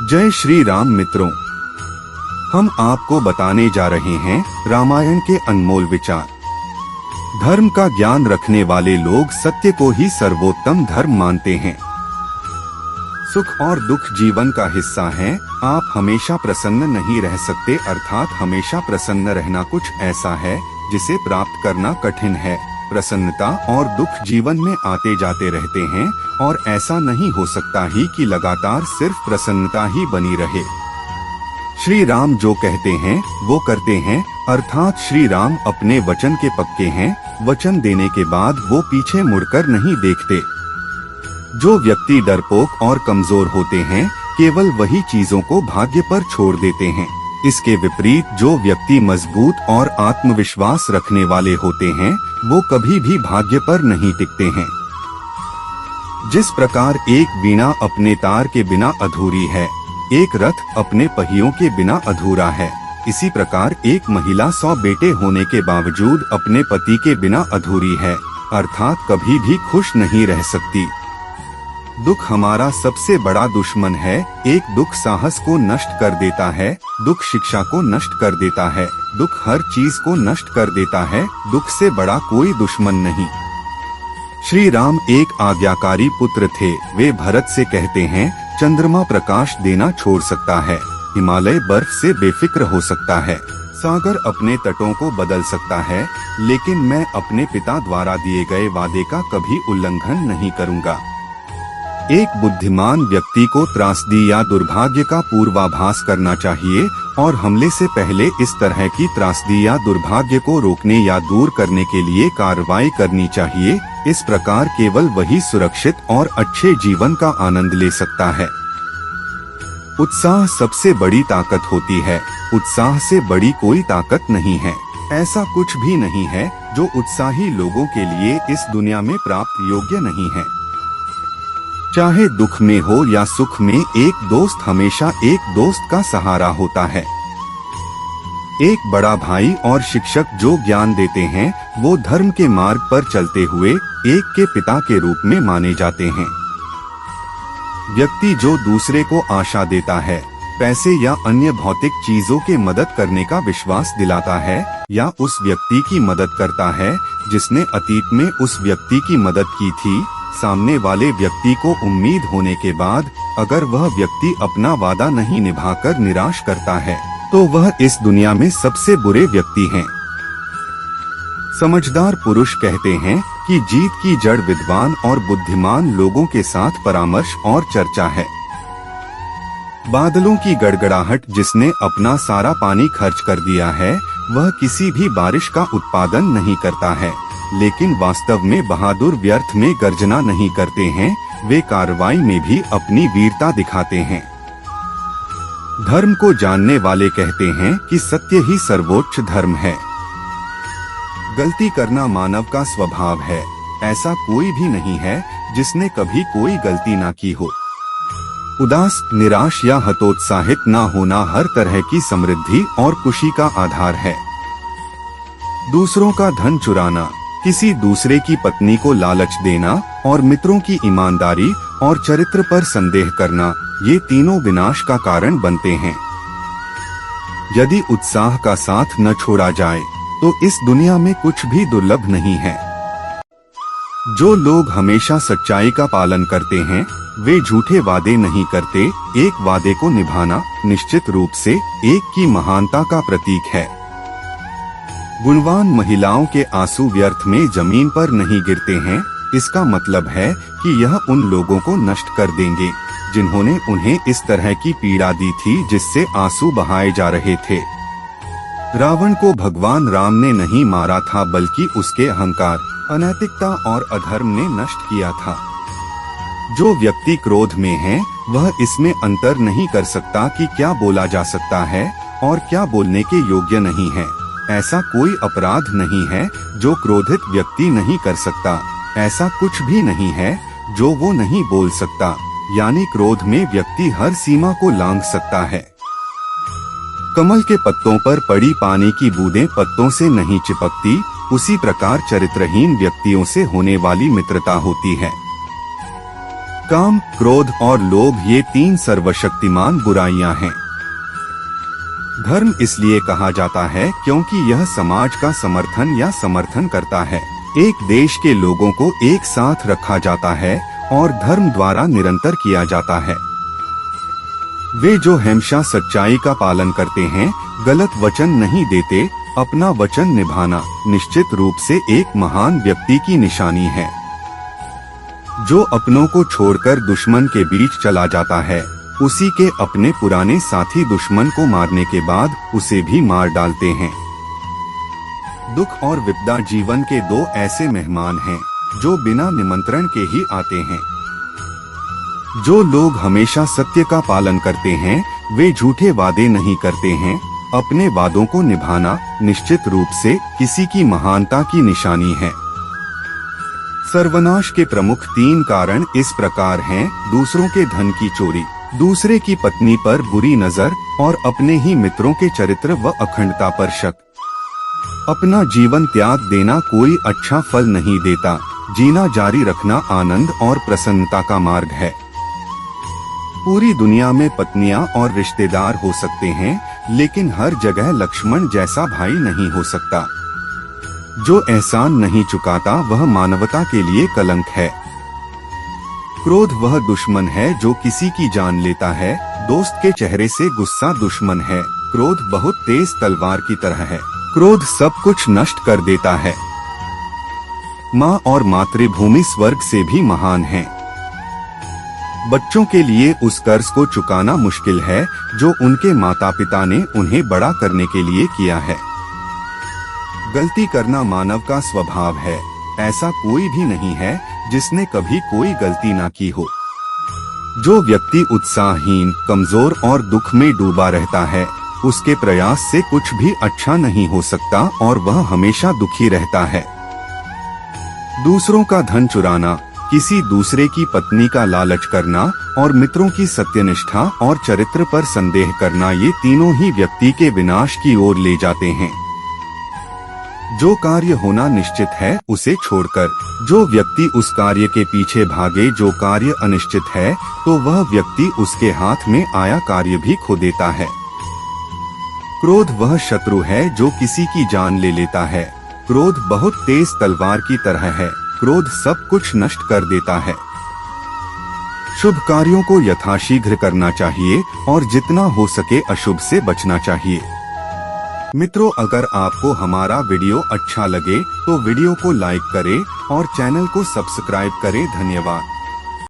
जय श्री राम मित्रों, हम आपको बताने जा रहे हैं रामायण के अनमोल विचार। धर्म का ज्ञान रखने वाले लोग सत्य को ही सर्वोत्तम धर्म मानते हैं। सुख और दुख जीवन का हिस्सा है। आप हमेशा प्रसन्न नहीं रह सकते, अर्थात हमेशा प्रसन्न रहना कुछ ऐसा है जिसे प्राप्त करना कठिन है। प्रसन्नता और दुख जीवन में आते जाते रहते हैं और ऐसा नहीं हो सकता ही कि लगातार सिर्फ प्रसन्नता ही बनी रहे। श्री राम जो कहते हैं वो करते हैं, अर्थात श्री राम अपने वचन के पक्के हैं। वचन देने के बाद वो पीछे मुड़कर नहीं देखते। जो व्यक्ति डरपोक और कमजोर होते हैं, केवल वही चीजों को भाग्य पर छोड़ देते हैं। इसके विपरीत जो व्यक्ति मजबूत और आत्मविश्वास रखने वाले होते हैं, वो कभी भी भाग्य पर नहीं टिकते हैं। जिस प्रकार एक वीणा अपने तार के बिना अधूरी है, एक रथ अपने पहियों के बिना अधूरा है, इसी प्रकार एक महिला 100 बेटे होने के बावजूद अपने पति के बिना अधूरी है, अर्थात कभी भी खुश नहीं रह सकती। दुख हमारा सबसे बड़ा दुश्मन है। एक दुख साहस को नष्ट कर देता है, दुख शिक्षा को नष्ट कर देता है, दुख हर चीज को नष्ट कर देता है। दुख से बड़ा कोई दुश्मन नहीं। श्री राम एक आज्ञाकारी पुत्र थे। वे भरत से कहते हैं, चंद्रमा प्रकाश देना छोड़ सकता है, हिमालय बर्फ से बेफिक्र हो सकता है, सागर अपने तटों को बदल सकता है, लेकिन मैं अपने पिता द्वारा दिए गए वादे का कभी उल्लंघन नहीं करूँगा। एक बुद्धिमान व्यक्ति को त्रासदी या दुर्भाग्य का पूर्वाभास करना चाहिए और हमले से पहले इस तरह की त्रासदी या दुर्भाग्य को रोकने या दूर करने के लिए कार्रवाई करनी चाहिए। इस प्रकार केवल वही सुरक्षित और अच्छे जीवन का आनंद ले सकता है। उत्साह सबसे बड़ी ताकत होती है। उत्साह से बड़ी कोई ताकत नहीं है। ऐसा कुछ भी नहीं है जो उत्साही लोगों के लिए इस दुनिया में प्राप्त योग्य नहीं है। चाहे दुख में हो या सुख में, एक दोस्त हमेशा एक दोस्त का सहारा होता है। एक बड़ा भाई और शिक्षक जो ज्ञान देते हैं, वो धर्म के मार्ग पर चलते हुए एक के पिता के रूप में माने जाते हैं। व्यक्ति जो दूसरे को आशा देता है, पैसे या अन्य भौतिक चीजों के मदद करने का विश्वास दिलाता है, या उस व्यक्ति की मदद करता है जिसने अतीत में उस व्यक्ति की मदद की थी, सामने वाले व्यक्ति को उम्मीद होने के बाद अगर वह व्यक्ति अपना वादा नहीं निभाकर निराश करता है, तो वह इस दुनिया में सबसे बुरे व्यक्ति हैं। समझदार पुरुष कहते हैं कि जीत की जड़ विद्वान और बुद्धिमान लोगों के साथ परामर्श और चर्चा है। बादलों की गड़गड़ाहट जिसने अपना सारा पानी खर्च कर दिया है, वह किसी भी बारिश का उत्पादन नहीं करता है, लेकिन वास्तव में बहादुर व्यर्थ में गर्जना नहीं करते हैं। वे कार्रवाई में भी अपनी वीरता दिखाते हैं। धर्म को जानने वाले कहते हैं कि सत्य ही सर्वोच्च धर्म है। गलती करना मानव का स्वभाव है। ऐसा कोई भी नहीं है जिसने कभी कोई गलती ना की हो। उदास, निराश या हतोत्साहित ना होना हर तरह की समृद्धि और खुशी का आधार है। दूसरों का धन चुराना, किसी दूसरे की पत्नी को लालच देना और मित्रों की ईमानदारी और चरित्र पर संदेह करना, ये तीनों विनाश का कारण बनते हैं। यदि उत्साह का साथ न छोड़ा जाए तो इस दुनिया में कुछ भी दुर्लभ नहीं है। जो लोग हमेशा सच्चाई का पालन करते हैं, वे झूठे वादे नहीं करते। एक वादे को निभाना निश्चित रूप से एक की महानता का प्रतीक है। गुणवान महिलाओं के आंसू व्यर्थ में जमीन पर नहीं गिरते हैं। इसका मतलब है कि यह उन लोगों को नष्ट कर देंगे जिन्होंने उन्हें इस तरह की पीड़ा दी थी जिससे आंसू बहाए जा रहे थे। रावण को भगवान राम ने नहीं मारा था, बल्कि उसके अहंकार, अनैतिकता और अधर्म ने नष्ट किया था। जो व्यक्ति क्रोध में है, वह इसमें अंतर नहीं कर सकता कि क्या बोला जा सकता है और क्या बोलने के योग्य नहीं है। ऐसा कोई अपराध नहीं है जो क्रोधित व्यक्ति नहीं कर सकता। ऐसा कुछ भी नहीं है जो वो नहीं बोल सकता। यानी क्रोध में व्यक्ति हर सीमा को लांघ सकता है। कमल के पत्तों पर पड़ी पानी की बूंदें पत्तों से नहीं चिपकती, उसी प्रकार चरित्रहीन व्यक्तियों से होने वाली मित्रता होती है। काम, क्रोध और लोभ ये 3 सर्वशक्तिमान बुराइयां हैं। धर्म इसलिए कहा जाता है क्योंकि यह समाज का समर्थन करता है। एक देश के लोगों को एक साथ रखा जाता है और धर्म द्वारा निरंतर किया जाता है। वे जो हमेशा सच्चाई का पालन करते हैं, गलत वचन नहीं देते, अपना वचन निभाना निश्चित रूप से एक महान व्यक्ति की निशानी है। जो अपनों को छोड़कर दुश्मन के बीच चला जाता है, उसी के अपने पुराने साथी दुश्मन को मारने के बाद उसे भी मार डालते हैं। दुख और विपदा जीवन के 2 ऐसे मेहमान हैं जो बिना निमंत्रण के ही आते हैं। जो लोग हमेशा सत्य का पालन करते हैं, वे झूठे वादे नहीं करते हैं। अपने वादों को निभाना निश्चित रूप से किसी की महानता की निशानी है। सर्वनाश के प्रमुख 3 कारण इस प्रकार हैं: दूसरों के धन की चोरी, दूसरे की पत्नी पर बुरी नजर और अपने ही मित्रों के चरित्र व अखंडता पर शक। अपना जीवन त्याग देना कोई अच्छा फल नहीं देता। जीना जारी रखना आनंद और प्रसन्नता का मार्ग है। पूरी दुनिया में पत्नियां और रिश्तेदार हो सकते हैं, लेकिन हर जगह लक्ष्मण जैसा भाई नहीं हो सकता। जो एहसान नहीं चुकाता वह मानवता के लिए कलंक है। क्रोध वह दुश्मन है जो किसी की जान लेता है। दोस्त के चेहरे से गुस्सा दुश्मन है। क्रोध बहुत तेज तलवार की तरह है। क्रोध सब कुछ नष्ट कर देता है। माँ और मातृभूमि स्वर्ग से भी महान है। बच्चों के लिए उस कर्ज को चुकाना मुश्किल है जो उनके माता पिता ने उन्हें बड़ा करने के लिए किया है। गलती करना मानव का स्वभाव है। ऐसा कोई भी नहीं है जिसने कभी कोई गलती ना की हो। जो व्यक्ति उत्साहहीन, कमजोर और दुख में डूबा रहता है, उसके प्रयास से कुछ भी अच्छा नहीं हो सकता और वह हमेशा दुखी रहता है। दूसरों का धन चुराना, किसी दूसरे की पत्नी का लालच करना और मित्रों की सत्यनिष्ठा और चरित्र पर संदेह करना, ये तीनों ही व्यक्ति के विनाश की ओर ले जाते हैं। जो कार्य होना निश्चित है उसे छोड़कर जो व्यक्ति उस कार्य के पीछे भागे जो कार्य अनिश्चित है, तो वह व्यक्ति उसके हाथ में आया कार्य भी खो देता है। क्रोध वह शत्रु है जो किसी की जान ले लेता है। क्रोध बहुत तेज तलवार की तरह है। क्रोध सब कुछ नष्ट कर देता है। शुभ कार्यों को यथाशीघ्र करना चाहिए और जितना हो सके अशुभ से बचना चाहिए। मित्रों, अगर आपको हमारा वीडियो अच्छा लगे तो वीडियो को लाइक करें और चैनल को सब्सक्राइब करें। धन्यवाद।